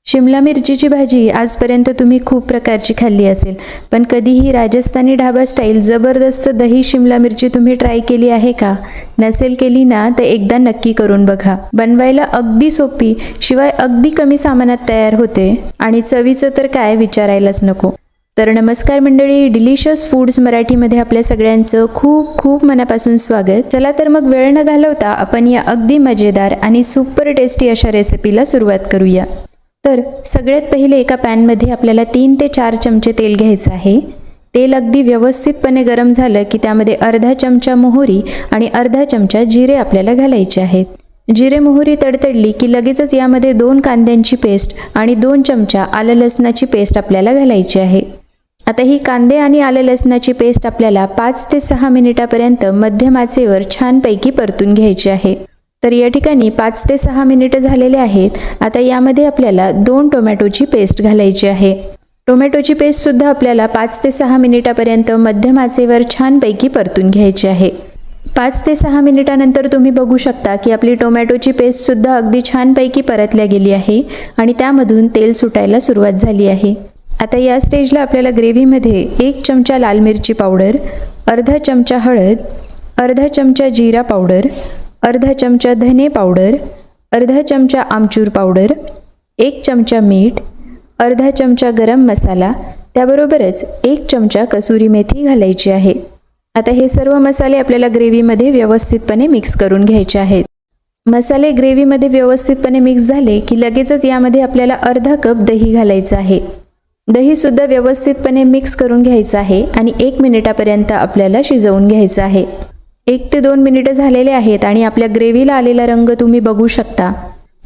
शिमला मिरचीची भाजी आजपर्यंत तुम्ही खूप प्रकारची खाल्ली असेल, पण कधीही राजस्थानी ढाबा स्टाईल जबरदस्त दही शिमला मिरची तुम्ही ट्राय केली आहे का? नसेल केली ना तर एकदा नक्की करून बघा. बनवायला अगदी सोपी, शिवाय अगदी कमी सामानात तयार होते आणि चवीचं तर काय विचारायलाच नको. तर नमस्कार मंडळी, डिलिशियस फूड्स मराठीमध्ये आपल्या सगळ्यांचं खूप खूप मनापासून स्वागत. चला तर मग वेळ न घालवता आपण या अगदी मजेदार आणि सुपर टेस्टी अशा रेसिपीला सुरुवात करूया. तर सगळ्यात पहिले एका पॅनमध्ये आपल्याला 3 ते 4 चमचे तेल घ्यायचं आहे. तेल अगदी व्यवस्थितपणे गरम झालं की त्यामध्ये अर्धा चमचा मोहरी आणि अर्धा चमचा जिरे आपल्याला घालायचे आहेत. जिरे मोहरी तडतडली की लगेचच यामध्ये 2 कांद्यांची पेस्ट आणि 2 चमचा आलं लसणाची पेस्ट आपल्याला घालायची आहे. आता ही कांदे आणि आलं लसणाची पेस्ट आपल्याला 5 ते 6 मिनिटापर्यंत मध्यम आचेवर छानपैकी परतून घ्यायची आहे. तर या ठिकाणी 5 ते 6 मिनिटं झालेले आहेत. आता यामध्ये आपल्याला 2 टोमॅटोची पेस्ट घालायची आहे. टोमॅटोची पेस्ट सुद्धा आपल्याला 5 ते 6 मिनिटापर्यंत मध्यम आचेवर छानपैकी परतून घ्यायची आहे. 5 ते 6 मिनिटानंतर तुम्ही बघू शकता की आपली टोमॅटोची पेस्ट सुद्धा अगदी छानपैकी परतल्या गेली आहे आणि त्यामधून तेल सुटायला सुरुवात झाली आहे. आता या स्टेजला आपल्याला ग्रेव्हीमध्ये 1 चमचा लाल मिरची पावडर, अर्धा चमचा हळद, अर्धा चमचा जिरा पावडर, अर्धा चमचा धने पावडर, अर्धा चमचा आमचूर पावडर, 1 चमचा मीठ, अर्धा चमचा गरम मसाला, त्याबरोबरच 1 चमचा कसुरी मेथी घालायची आहे. आता हे सर्व मसाले आपल्याला ग्रेव्हीमध्ये व्यवस्थितपणे मिक्स करून घ्यायचे आहेत. मसाले ग्रेव्हीमध्ये व्यवस्थितपणे मिक्स झाले की लगेचच यामध्ये आपल्याला अर्धा कप दही घालायचं आहे. दही सुद्धा व्यवस्थितपणे मिक्स करून घ्यायचं आहे आणि 1 मिनिटापर्यंत आपल्याला शिजवून घ्यायचं आहे. 1 ते 2 मिनिटं झालेले आहेत आणि आपल्या ग्रेव्हीला आलेला रंग तुम्ही बघू शकता.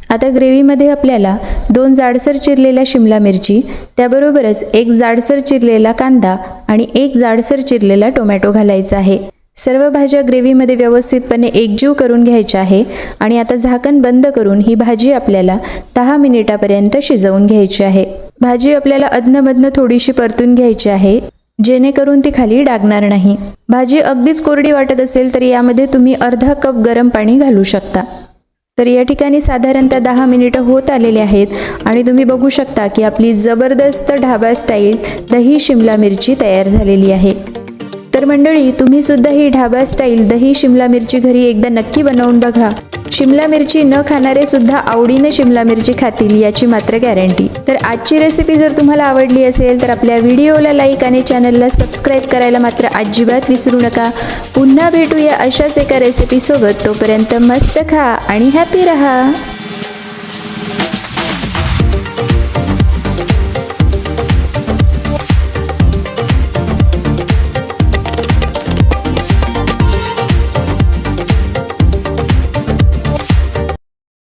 आता ग्रेव्हीमध्ये आपल्याला 2 जाडसर चिरलेल्या शिमला मिरची, त्याबरोबरच 1 जाडसर चिरलेला कांदा आणि 1 जाडसर चिरलेला टोमॅटो घालायचा आहे. सर्व भाज्या ग्रेव्हीमध्ये व्यवस्थितपणे एकजीव करून घ्यायच्या आहे आणि आता झाकण बंद करून ही भाजी आपल्याला 10 मिनिटापर्यंत शिजवून घ्यायची आहे. भाजी आपल्याला अधनमधनं थोडीशी परतून घ्यायची आहे, जेणेकरून ती खाली डागणार नाही. भाजी अगदीच कोरडी वाटत असेल तर यामध्ये तुम्ही अर्धा कप गरम पाणी घालू शकता. तर या ठिकाणी साधारणतः 10 मिनिटं होत आलेले आहेत आणि तुम्ही बघू शकता की आपली जबरदस्त ढाबा स्टाईल दही शिमला मिरची तयार झालेली आहे. तर मंडळी, तुम्ही सुद्धा ही ढाबा स्टाईल दही शिमला मिरची घरी एकदा नक्की बनवून बघा. शिमला मिरची न खाणारे सुद्धा आवडीने शिमला मिरची खातील याची मात्र गॅरंटी. तर आजची रेसिपी जर तुम्हाला आवडली असेल तर आपल्या व्हिडिओला लाईक आणि चॅनलला सबस्क्राईब करायला मात्र अजिबात विसरू नका. पुन्हा भेटूया अशाच एका रेसिपीसोबत. तोपर्यंत मस्त खा आणि हॅपी रहा.